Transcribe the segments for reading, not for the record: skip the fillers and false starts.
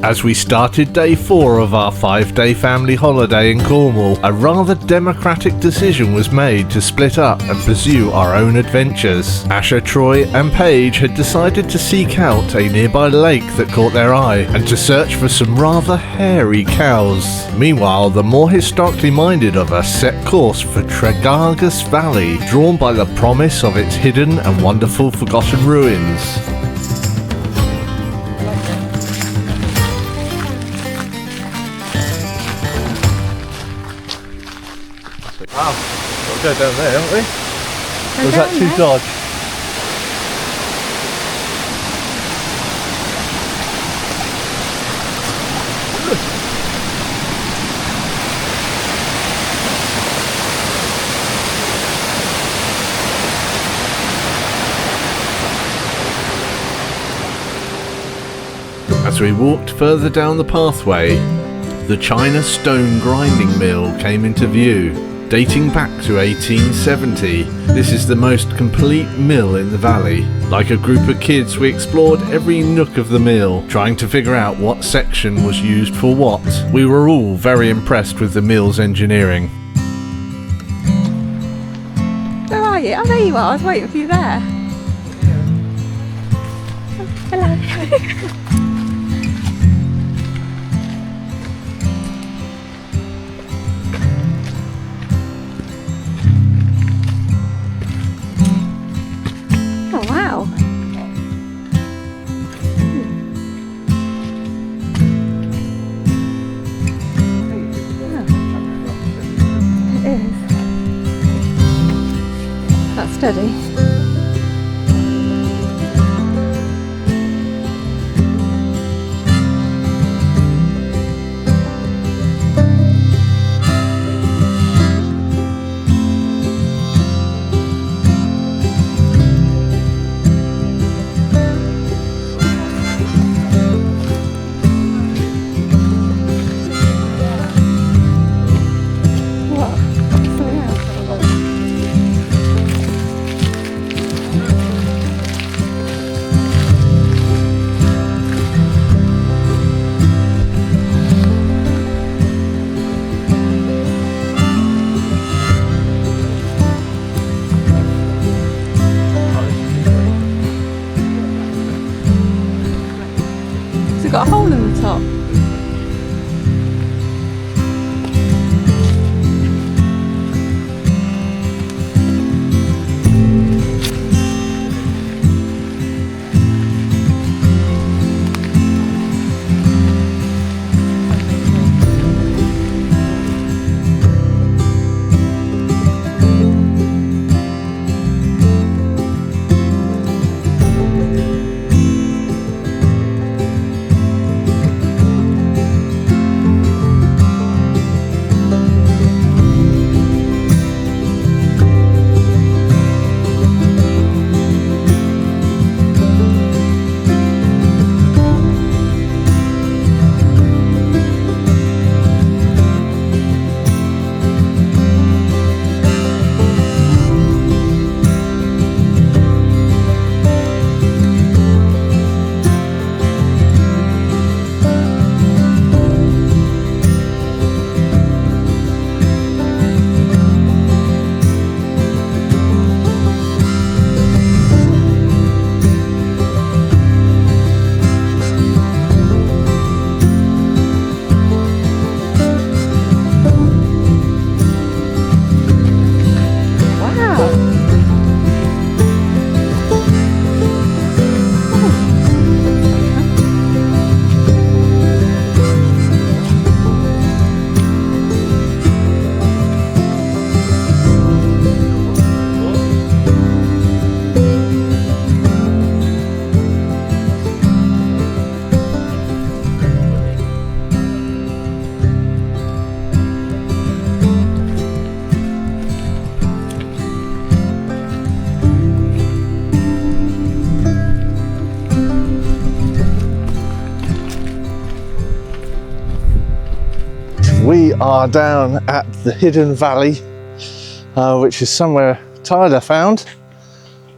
As we started day 4 of our 5-day family holiday in Cornwall, a rather democratic decision was made to split up and pursue our own adventures. Asher, Troy and Paige had decided to seek out a nearby lake that caught their eye and to search for some rather hairy cows. Meanwhile, the more historically minded of us set course for Tragus Valley, drawn by the promise of its hidden and wonderful forgotten ruins. Wow, got to go down there, haven't we? Or is that too dodge? As we walked further down the pathway, the China stone grinding mill came into view. Dating back to 1870, this is the most complete mill in the valley. Like a group of kids, we explored every nook of the mill, trying to figure out what section was used for what. We were all very impressed with the mill's engineering. Where are you? Oh, there you are. I was waiting for you there. Hello. Steady. Got a hole in the top. We are down at the hidden valley, which is somewhere Tyler found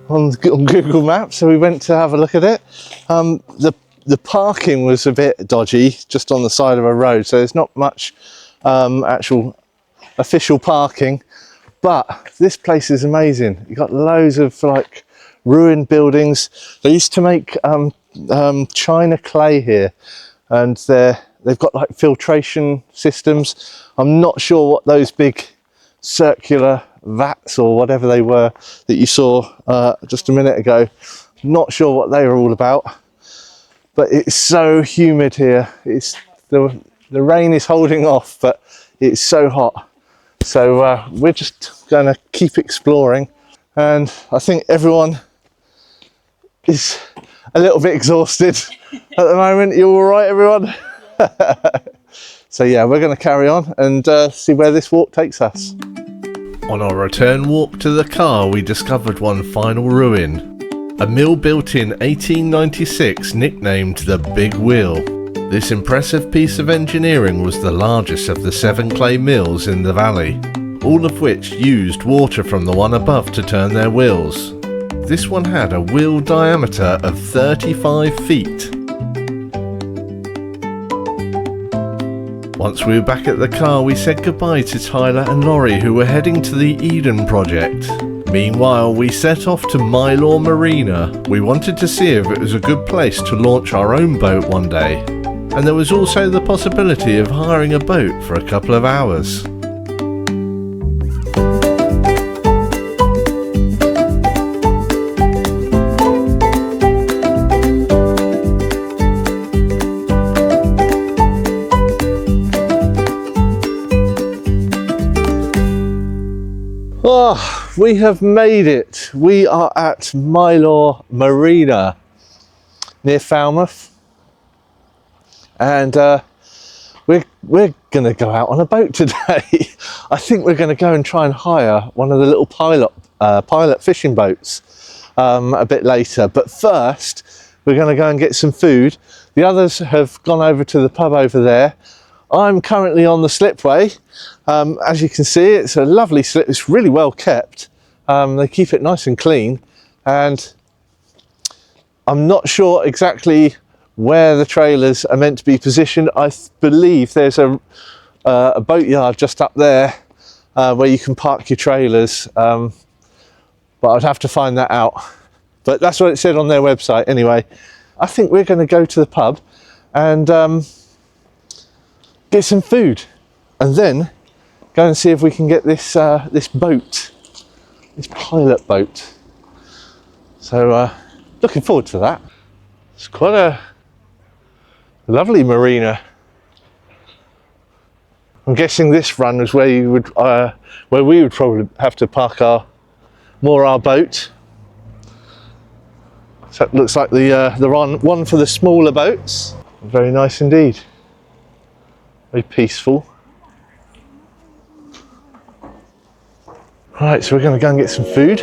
on Google Maps, so we went to have a look at it. The the parking was a bit dodgy, just on the side of a road, so there's not much actual official parking. But this place is amazing. You've got loads of like ruined buildings. They used to make China clay here, and they've got like filtration systems. I'm not sure what those big circular vats or whatever they were that you saw just a minute ago. Not sure what they were all about, but it's so humid here. It's the rain is holding off, but it's so hot. So we're just going to keep exploring, and I think everyone is a little bit exhausted at the moment. You all right, everyone? So yeah, we're going to carry on and see where this walk takes us. On our return walk to the car, we discovered one final ruin. A mill built in 1896 nicknamed the Big Wheel. This impressive piece of engineering was the largest of the 7 clay mills in the valley, all of which used water from the one above to turn their wheels. This one had a wheel diameter of 35 feet. Once we were back at the car, we said goodbye to Tyler and Laurie, who were heading to the Eden project. Meanwhile, we set off to Mylor Marina. We wanted to see if it was a good place to launch our own boat one day, and there was also the possibility of hiring a boat for a couple of hours. Oh, we have made it. We are at Mylor Marina near Falmouth, and we're going to go out on a boat today. I think we're going to go and try and hire one of the little pilot fishing boats a bit later. But first, we're going to go and get some food. The others have gone over to the pub over there. I'm currently on the slipway. As you can see, it's a lovely slip. It's really well kept. They keep it nice and clean, and I'm not sure exactly where the trailers are meant to be positioned. I believe there's a boatyard just up there where you can park your trailers, but I'd have to find that out. But that's what it said on their website anyway. I think we're going to go to the pub and get some food, and then go and see if we can get this this boat, this pilot boat. So looking forward to that. It's quite a lovely marina. I'm guessing this run is where you would where we would probably have to park our boat. So it looks like the one for the smaller boats. Very nice indeed. Very peaceful. Right, so we're going to go and get some food.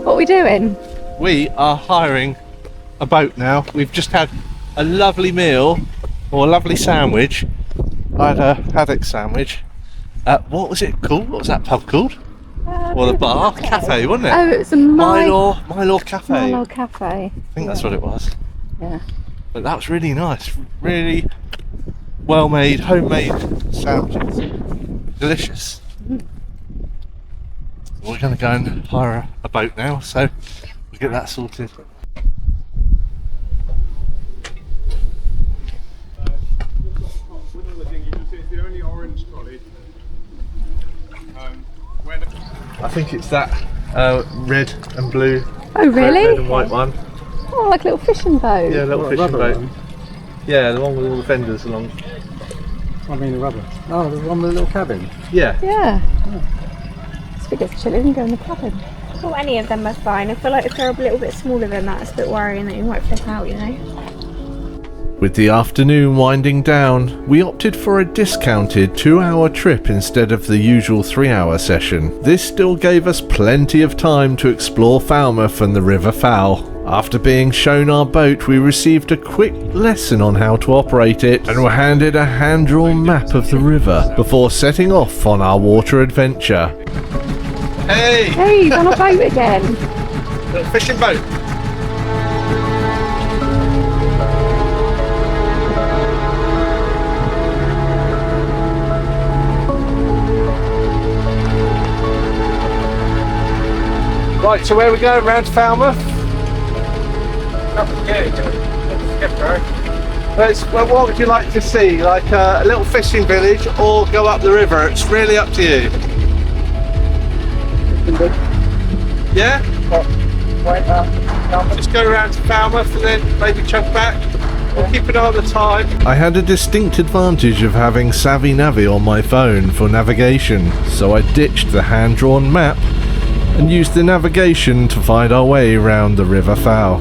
What are we doing? We are hiring a boat now. We've just had a lovely meal, or a lovely sandwich. I had a haddock sandwich. What was it called? What was that pub called? Or the bar? Cafe, wasn't it? Oh, it was a Mylor Cafe. Mylor Cafe. I think that's what it was. Yeah. But that was really nice. Really well made, homemade sandwiches. Delicious. We're going to go and hire a boat now, so we'll get that sorted. I think it's that red and blue. Oh really? Red and white one. Oh, like a little fishing boat. Yeah, a little fishing boat. One. Yeah, the one with all the fenders along. I mean the rubber. Oh, the one with the little cabin. Yeah. Yeah. If it gets chilly, we can go in the cabin. Well, any of them are fine. I feel like if they're a little bit smaller than that, it's a bit worrying that you might flip out, you know. With the afternoon winding down, we opted for a discounted 2-hour trip instead of the usual 3-hour session. This still gave us plenty of time to explore Falmouth and the River Fal. After being shown our boat, we received a quick lesson on how to operate it and were handed a hand-drawn map of the river before setting off on our water adventure. Hey! Hey, he's on a boat again. Little fishing boat. Right, so where are we going? Round to Falmouth? Well, what would you like to see? Like a little fishing village or go up the river? It's really up to you. Yeah? Just go around to Falmouth and then maybe chuck back. We'll keep an eye on the time. I had a distinct advantage of having Savvy Navi on my phone for navigation, so I ditched the hand-drawn map and used the navigation to find our way around the River Fal.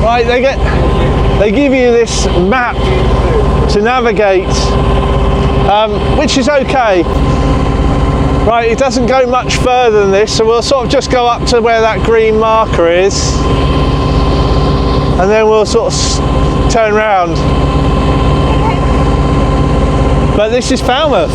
Right, they give you this map to navigate, which is okay. Right, it doesn't go much further than this, so we'll sort of just go up to where that green marker is, and then we'll sort of turn round. But this is Falmouth.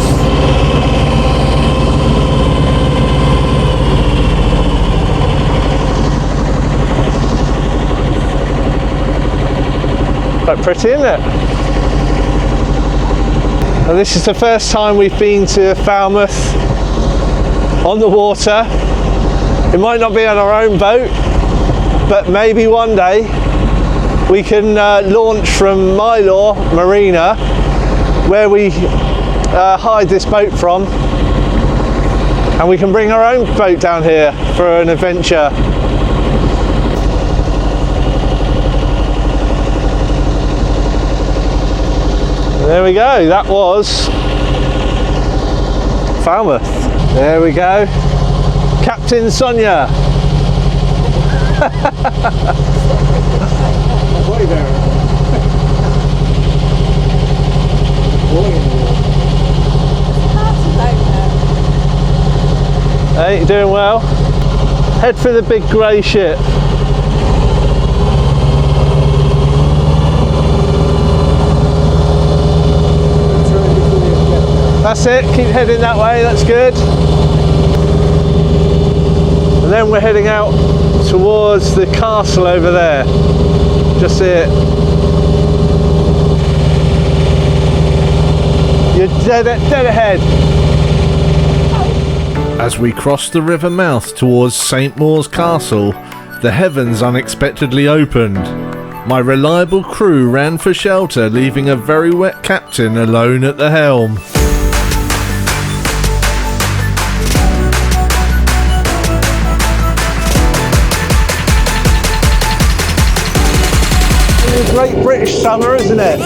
Quite pretty, isn't it? And this is the first time we've been to Falmouth on the water. It might not be on our own boat, but maybe one day we can launch from Mylor Marina, where we hide this boat from, and we can bring our own boat down here for an adventure. There we go, that was Falmouth. There we go, Captain Sonia. Hey, you're doing well. Head for the big grey ship. That's it, keep heading that way, that's good. And then we're heading out towards the castle over there. Just see it. You're dead ahead. As we crossed the river mouth towards St Mawes Castle, the heavens unexpectedly opened. My reliable crew ran for shelter, leaving a very wet captain alone at the helm. It's a great British summer, isn't it?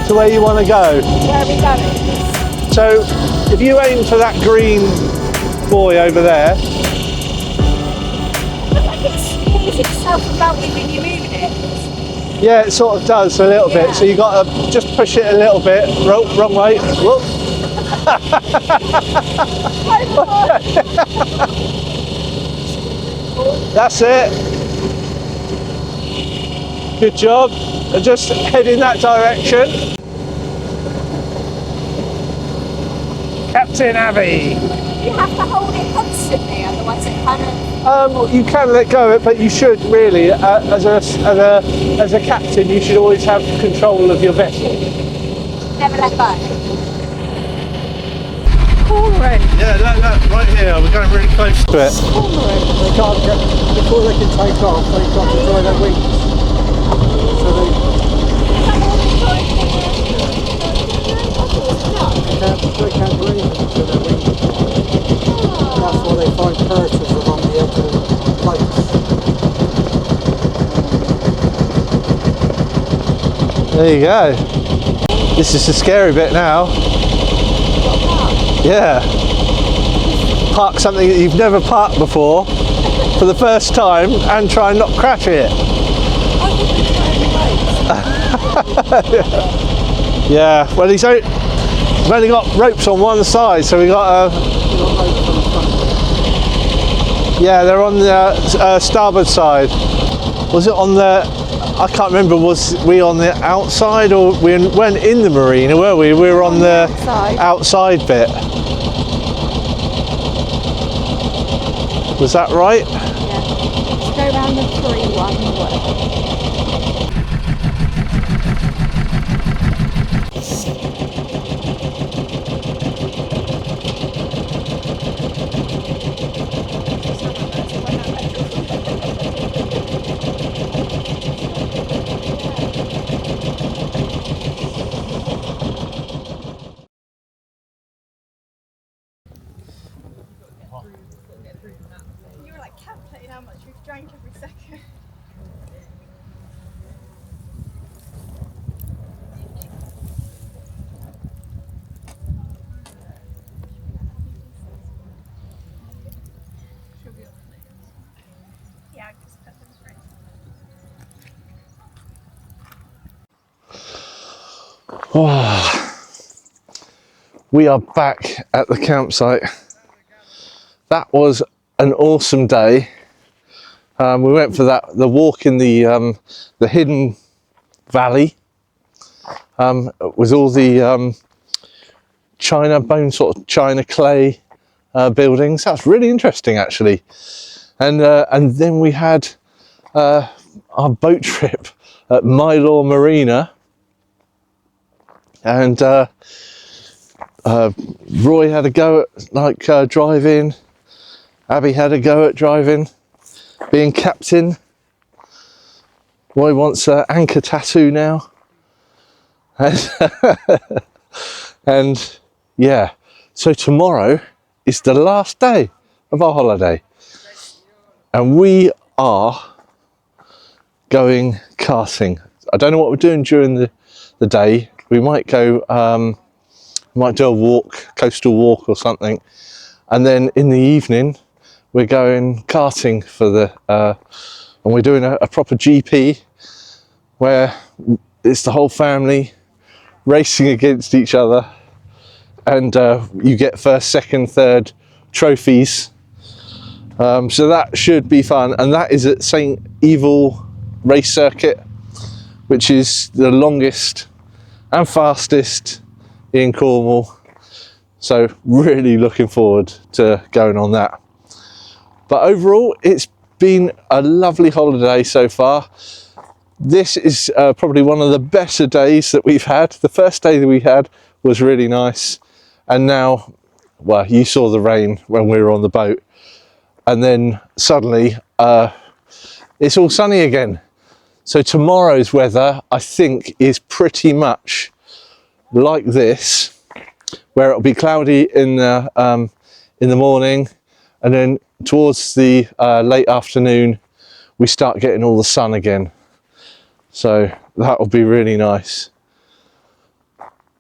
To where you want to go. Where are we going? So if you aim for that green buoy over there. But like it moves itself about when you're moving it. Yeah, it sort of does a little bit. So you got to just push it a little bit. Wrong way. Whoop. That's it. Good job. And just head in that direction. Captain Abbey. You have to hold it constantly, otherwise it kind of... You can let go of it, but you should really, as a captain, you should always have control of your vessel. Never let go. Cornwall. Yeah, look, right here. We're going really close to it. They can't get, before they can take off, they've got to dry their wings. So they can't breathe until their wings. That's why they find perches along the edge of the lakes. There you go. This is the scary bit now. Yeah. Park something that you've never parked before for the first time and try and not crash it. Yeah, well we've only got ropes on one side, so we got yeah, they're on the starboard side. Was it on the, I can't remember, was we on the outside or we weren't in the marina, were we? We were on the outside bit. Was that right? Yeah. Let's go around the 3-1 whatever. You were like calculating how much we've drank every second. Yeah, because We are back at the campsite. That was an awesome day. We went for the walk in the hidden valley with all the China clay buildings. That's really interesting, actually. And then we had our boat trip at Mylor Marina, and Roy had a go at driving. Abby had a go at driving, being captain. Roy wants an anchor tattoo now. And yeah, so tomorrow is the last day of our holiday. And we are going karting. I don't know what we're doing during the day. We might go, might do a walk, coastal walk or something. And then in the evening, we're going karting for and we're doing a proper GP where it's the whole family racing against each other. And you get first, second, third trophies. So that should be fun. And that is at St Eval Race Circuit, which is the longest and fastest in Cornwall. So really looking forward to going on that. But overall, it's been a lovely holiday so far. This is probably one of the better days that we've had. The first day that we had was really nice. And now, well, you saw the rain when we were on the boat. And then suddenly, it's all sunny again. So tomorrow's weather, I think, is pretty much like this, where it'll be cloudy in the morning, and then towards the late afternoon, we start getting all the sun again. So that'll be really nice.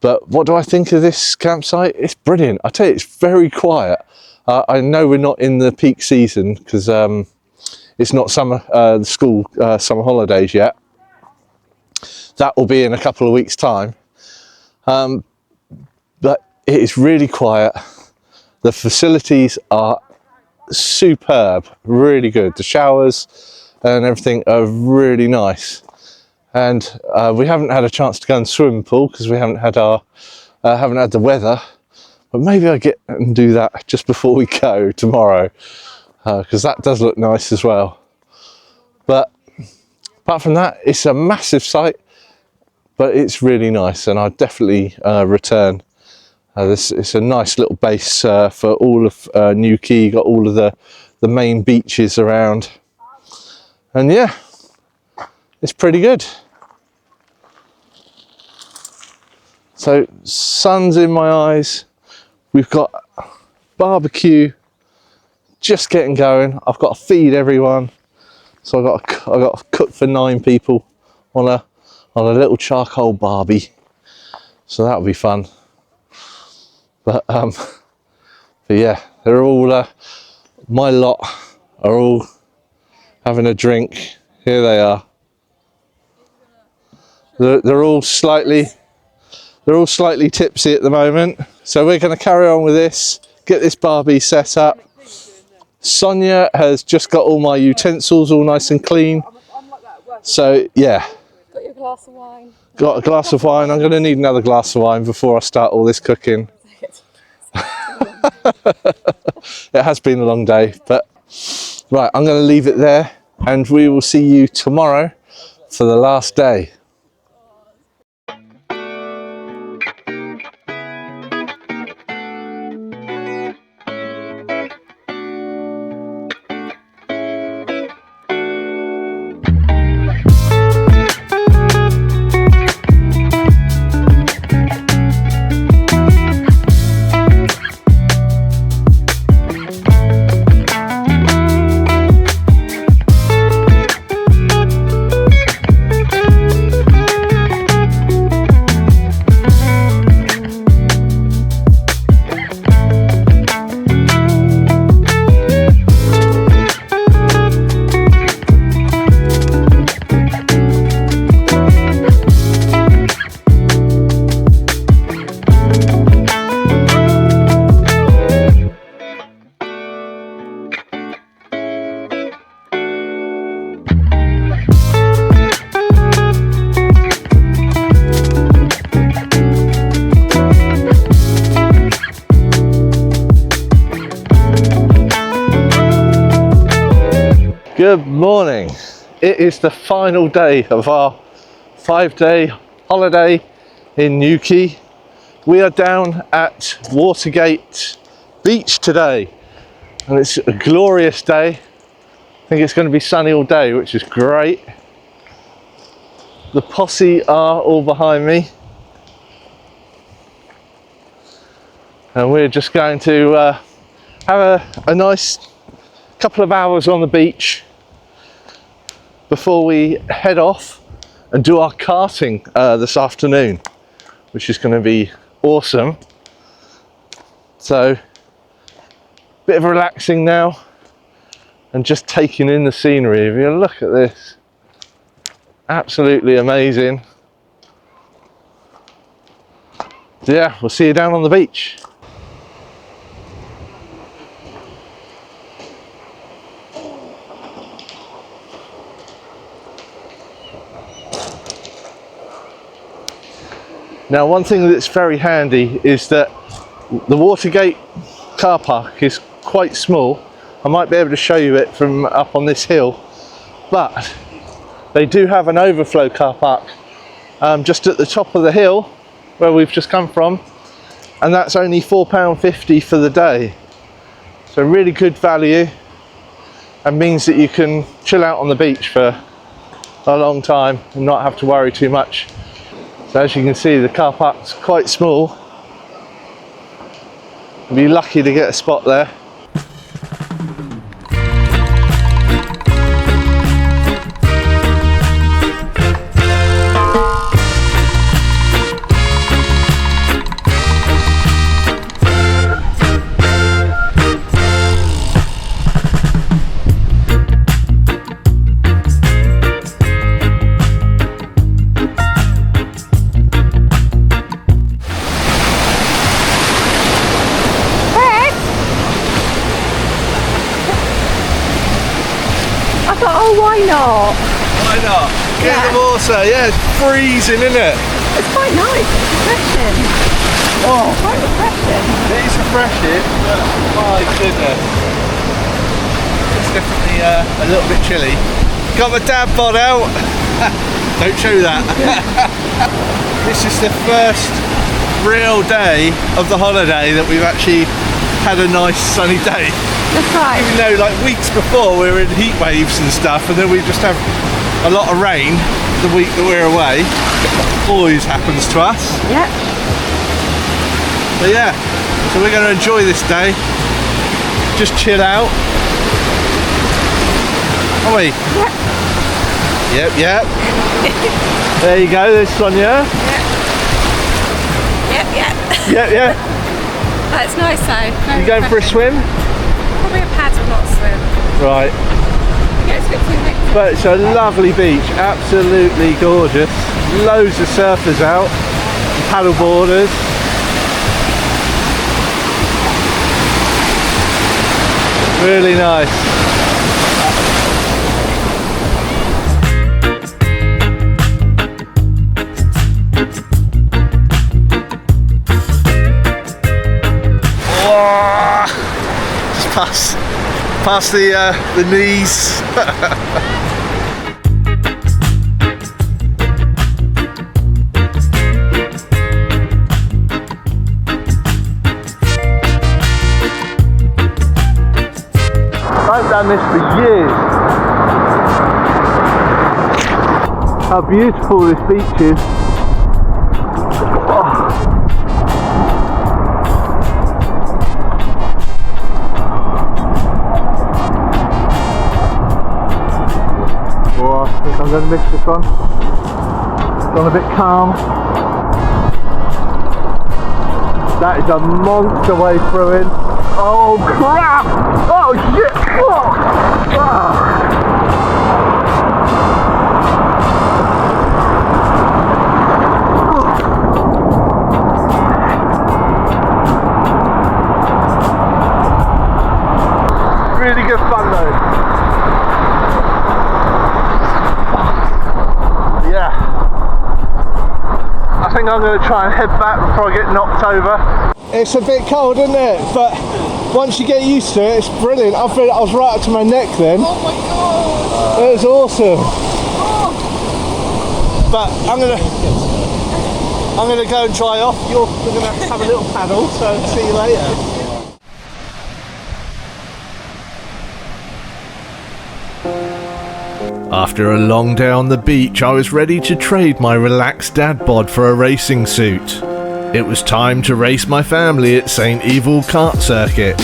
But what do I think of this campsite? It's brilliant. I tell you, it's very quiet. I know we're not in the peak season because it's not summer, the school summer holidays yet. That will be in a couple of weeks' time. But it is really quiet. The facilities are superb, really good. The showers and everything are really nice. And we haven't had a chance to go in the swimming pool because we haven't had the weather. But maybe I'll get and do that just before we go tomorrow, because that does look nice as well. But apart from that, it's a massive site, but it's really nice, and I'll definitely return. It's a nice little base for all of Newquay. Got all of the main beaches around, and yeah, it's pretty good. So sun's in my eyes. We've got barbecue just getting going. I've got to feed everyone, so I've got to cook for 9 people on a little charcoal barbie. So that'll be fun. But yeah, they're all my lot are all having a drink. Here they are. They're all slightly tipsy at the moment. So we're going to carry on with this, get this barbie set up. Sonia has just got all my utensils all nice and clean. So yeah. Got your glass of wine? Got a glass of wine. I'm going to need another glass of wine before I start all this cooking. It has been a long day, but right, I'm going to leave it there and we will see you tomorrow for the last day. Good morning. It is the final day of our 5-day holiday in Newquay. We are down at Watergate Beach today, and it's a glorious day. I think it's going to be sunny all day, which is great. The posse are all behind me, and we're just going to have a nice couple of hours on the beach before we head off and do our karting this afternoon, which is going to be awesome. So, bit of relaxing now and just taking in the scenery. If you look at this, absolutely amazing. So yeah, we'll see you down on the beach. Now, one thing that's very handy is that the Watergate car park is quite small. I might be able to show you it from up on this hill, but they do have an overflow car park just at the top of the hill where we've just come from, and that's only £4.50 for the day. So really good value, and means that you can chill out on the beach for a long time and not have to worry too much. So as you can see, the car park's quite small. You'll be lucky to get a spot there. Why not? Why not? Get in the water, yeah, it's freezing, isn't it? It's quite nice, it's refreshing. Oh, It's quite refreshing. it is refreshing, but my goodness. It's definitely a little bit chilly. Got my dad bod out. Don't show that. This is the first real day of the holiday that we've actually had a nice sunny day. That's right. Even though like weeks before we were in heat waves and stuff, and then we just have a lot of rain the week that we're away. Always happens to us. Yep. But yeah, so we're going to enjoy this day. Just chill out. Are we? Yep. Yep. There you go, there's Sonia. Yep. Yep. That's nice though. Very You going for a swim? Probably a paddle, not a swim. Right. Yeah, it's a bit too next. But it's a lovely beach, absolutely gorgeous. Loads of surfers out, paddle boarders. Really nice. Just past the knees. I've done this for years. How beautiful this beach is. I think I'm going to miss this one. It's gone a bit calm. That is a monster way through in. Oh crap! Oh shit! Oh. Ah. Really good fun though. I think I'm going to try and head back before I get knocked over. It's a bit cold, isn't it? But once you get used to it, it's brilliant. I was right up to my neck then. Oh my god! It was awesome. Oh. But I'm gonna go and dry off. We're gonna have a little paddle, so see you later. After a long day on the beach, I was ready to trade my relaxed dad bod for a racing suit. It was time to race my family at St Eval Kart Circuit.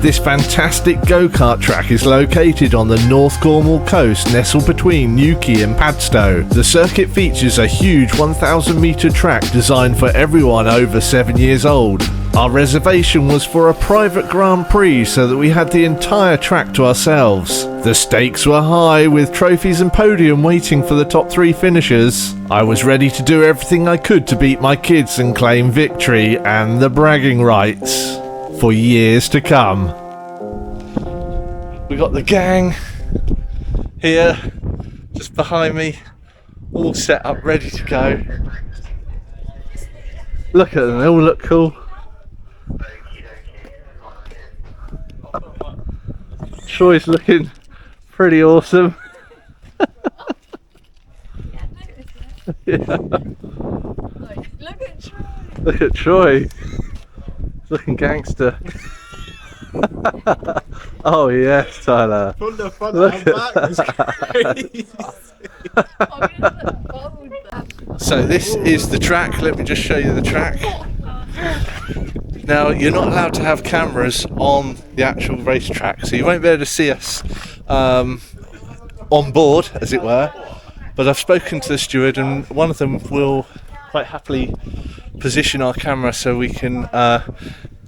This fantastic go-kart track is located on the North Cornwall coast, nestled between Newquay and Padstow. The circuit features a huge 1,000 metre track designed for everyone over 7 years old. Our reservation was for a private Grand Prix so that we had the entire track to ourselves. The stakes were high, with trophies and podium waiting for the top 3 finishers. I was ready to do everything I could to beat my kids and claim victory and the bragging rights for years to come. We got the gang here just behind me, all set up ready to go. Look at them, they all look cool. Troy's looking pretty awesome. Yeah. Look at Troy. Look at Troy. He's looking gangster. Oh yes, Tyler. From the front Look and back was crazy. So this is the track. Let me just show you the track. Now, you're not allowed to have cameras on the actual racetrack, so you won't be able to see us on board, as it were. But I've spoken to the steward, and one of them will quite happily position our camera so we can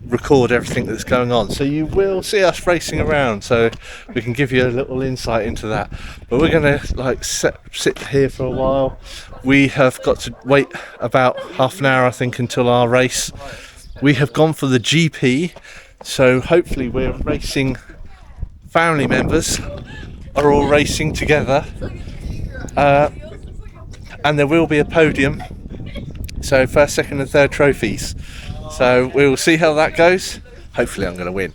record everything that's going on. So you will see us racing around, so we can give you a little insight into that. But we're going to sit here for a while. We have got to wait about half an hour, I think, until our race. We have gone for the GP, so hopefully we're racing, family members are all racing together, and there will be a podium, so first, second and third trophies. So we will see how that goes. Hopefully I'm going to win.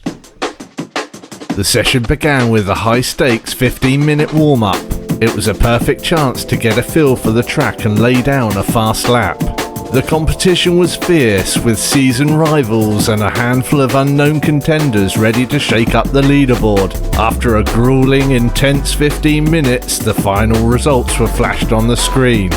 The session began with a high stakes 15-minute warm-up. It was a perfect chance to get a feel for the track and lay down a fast lap. The competition was fierce, with seasoned rivals and a handful of unknown contenders ready to shake up the leaderboard. After a grueling, intense 15 minutes, the final results were flashed on the screen.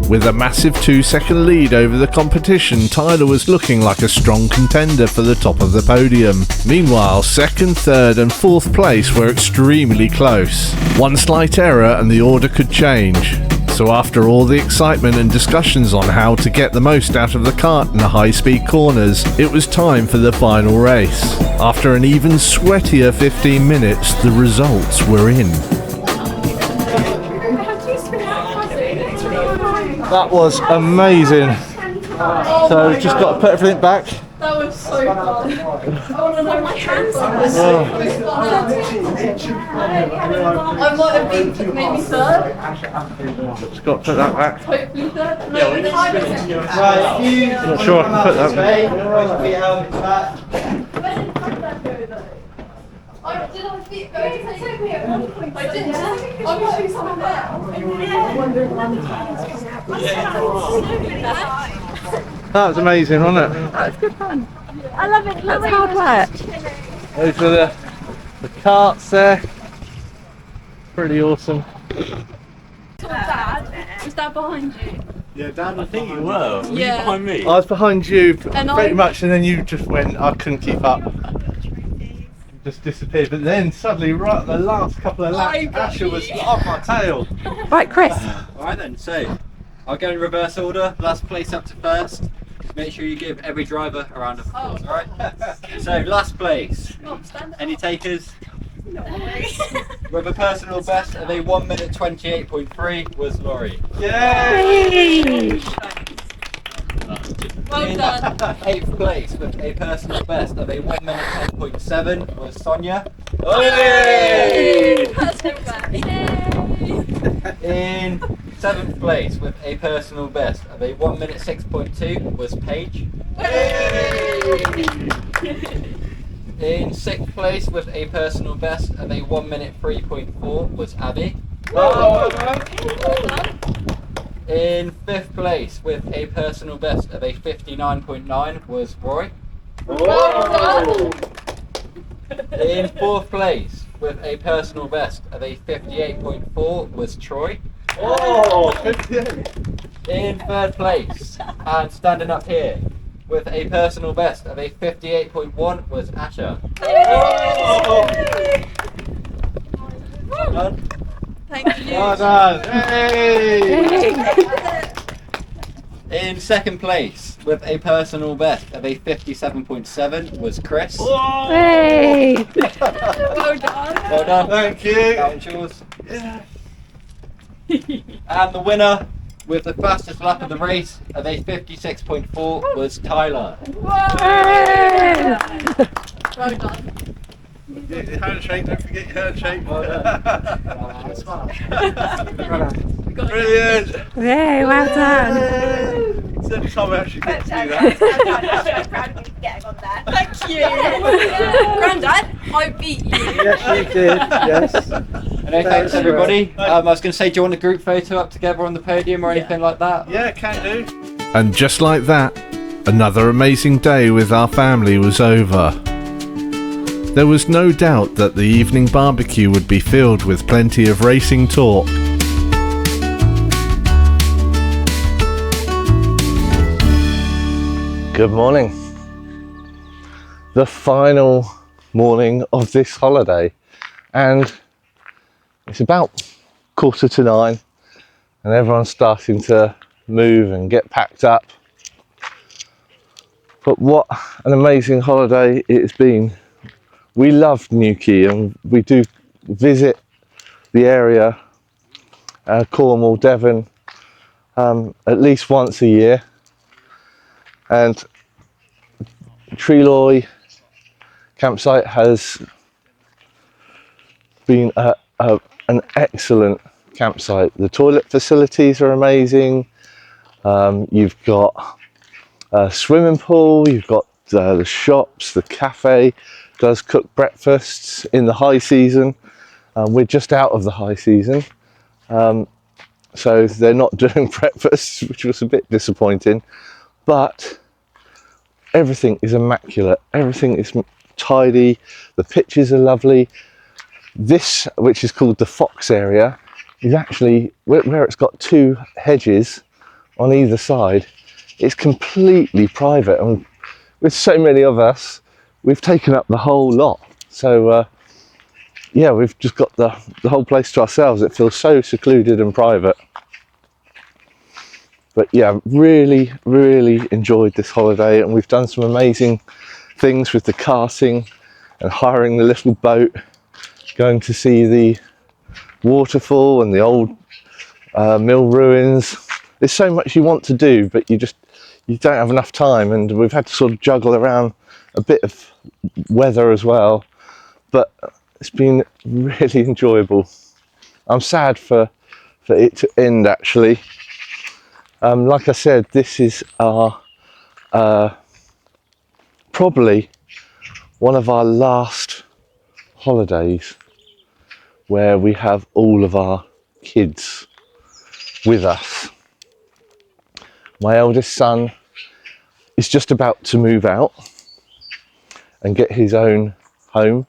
With a massive 2-second lead over the competition, Tyler was looking like a strong contender for the top of the podium. Meanwhile, second, third and fourth place were extremely close. One slight error and the order could change. So after all the excitement and discussions on how to get the most out of the kart in the high-speed corners, it was time for the final race. After an even sweatier 15 minutes, the results were in. That was amazing. So just got to put everything back. That was so fun. I want to know my hands on this. I might have been maybe third. Just got to put that back. Hopefully third. No, Not sure I can put that back. Did I beat both? I didn't. I'm doing something there. That was amazing, wasn't it? That was good fun. I love it. That's hard work. Those are the carts there. Pretty awesome. Dad, was that behind you? Yeah, Dan, I think you were. Were you Yeah. behind me? I was behind you And pretty I- much, and then you just went, I couldn't keep up. Just disappeared, but then suddenly, right at the last couple of laps, Asher was off my tail. Right, Chris. Alright then, so I'll go in reverse order, last place up to first. Make sure you give every driver a round of applause, alright? So, last place. Any takers? No. With a personal best of a 1 minute 28.3 was Laurie. Yay! Well done. 8th place with a personal best of a 1 minute 10.7 was Sonia. Yay! Personal best. In 7th place with a personal best of a 1 minute 6.2 was Paige. In 6th place with a personal best of a 1 minute 3.4 was Abby. In 5th place with a personal best of a 59.9 was Roy. In 4th place with a personal best of a 58.4 was Troy. In 3rd place and standing up here with a personal best of a 58.1 was Asha. Well done. Thank you. Well done. Hey! In 2nd place with a personal best of a 57.7 was Chris. Hey! Well done. Well done. Thank you. That one's yours. And the winner with the fastest lap of the race of a 56.4 was Tyler. Hey! Well done. Your handshake, don't forget your handshake. Brilliant. Hey, well done. It's the only time I actually get to do that. Thank you. Grandad, I beat you. Yes, you did. Yes. Anyway, thanks everybody. I was going to say, do you want a group photo up together on the podium or anything like that? Yeah, can do. And just like that, another amazing day with our family was over. There was no doubt that the evening barbecue would be filled with plenty of racing talk. Good morning. The final morning of this holiday, and it's about 9:15 and everyone's starting to move and get packed up. But what an amazing holiday it has been. We love Newquay and we do visit the area, Cornwall, Devon, at least once a year. And Treloy campsite has been an excellent campsite. The toilet facilities are amazing. You've got a swimming pool, you've got the shops, the cafe does cook breakfasts in the high season. We're just out of the high season, so they're not doing breakfasts, which was a bit disappointing, but everything is immaculate, everything is tidy, the pitches are lovely. This, which is called the Fox area, is actually where it's got 2 hedges on either side. It's completely private, and with so many of us, we've taken up the whole lot. So yeah, we've just got the whole place to ourselves. It feels so secluded and private. But yeah, really enjoyed this holiday, and we've done some amazing things with the karting and hiring the little boat, going to see the waterfall and the old mill ruins. There's so much you want to do, but you don't have enough time, and we've had to sort of juggle around a bit of weather as well, but it's been really enjoyable. I'm sad for it to end, actually. Like I said, this is our probably one of our last holidays where we have all of our kids with us. My eldest son is just about to move out and get his own home.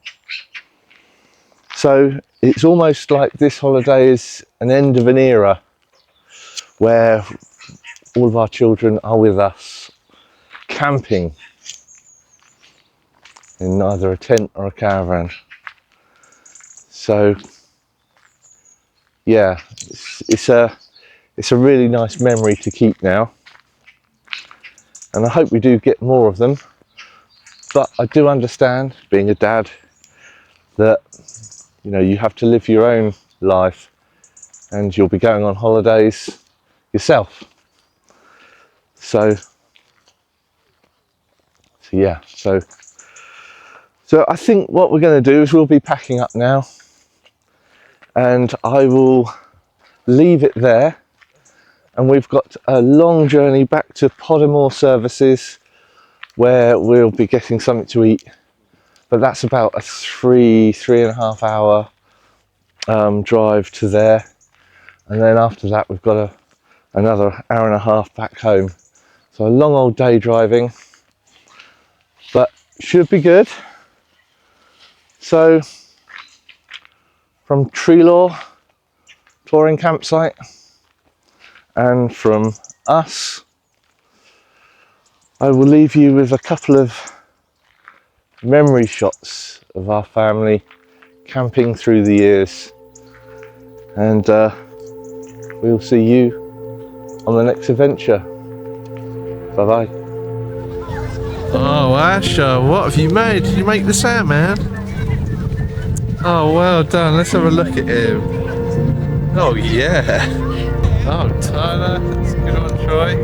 So it's almost like this holiday is an end of an era where all of our children are with us, camping in either a tent or a caravan. So yeah, it's a really nice memory to keep now, and I hope we do get more of them. But I do understand, being a dad, that you have to live your own life, and you'll be going on holidays yourself. So yeah, so I think what we're going to do is we'll be packing up now, and I will leave it there, and we've got a long journey back to Podium services, where we'll be getting something to eat but that's about a three and a half hour drive to there, and then after that we've got another hour and a half back home. So a long old day driving, but should be good. So from Treloy touring campsite and from us, I will leave you with a couple of memory shots of our family camping through the years, and we'll see you on the next adventure. Bye bye. Oh, Asher, what have you made? Did you make the Sandman? Oh, well done. Let's have a look at him. Oh, yeah. Oh, Tyler. That's a good one, Troy.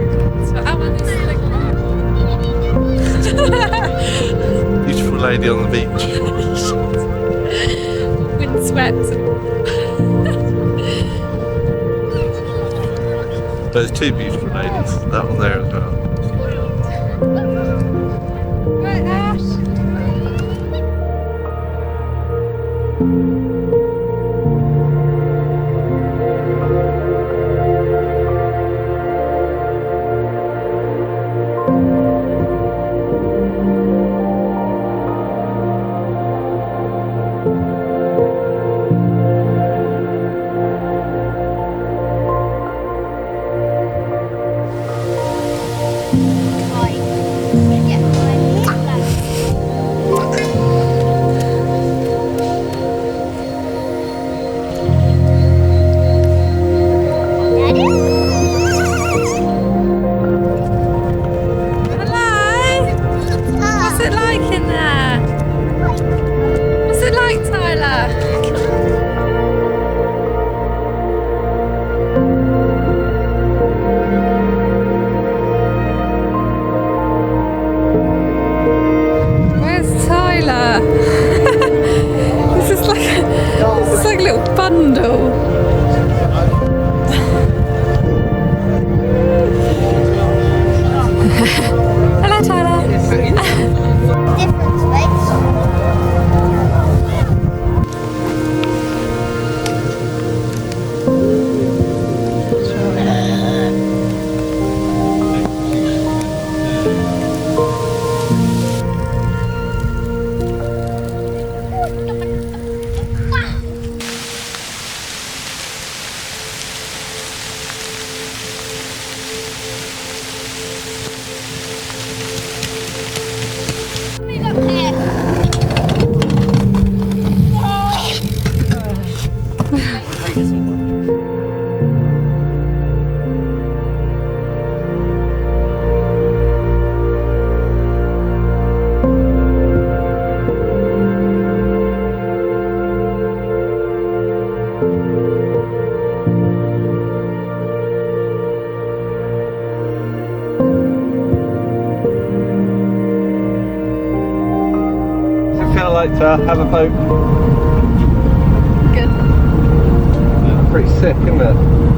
So Alan is like Beautiful lady on the beach. windswept. There's two beautiful ladies. That one there as well. Right, Ash. Like to have a poke. Good. Pretty sick, isn't it?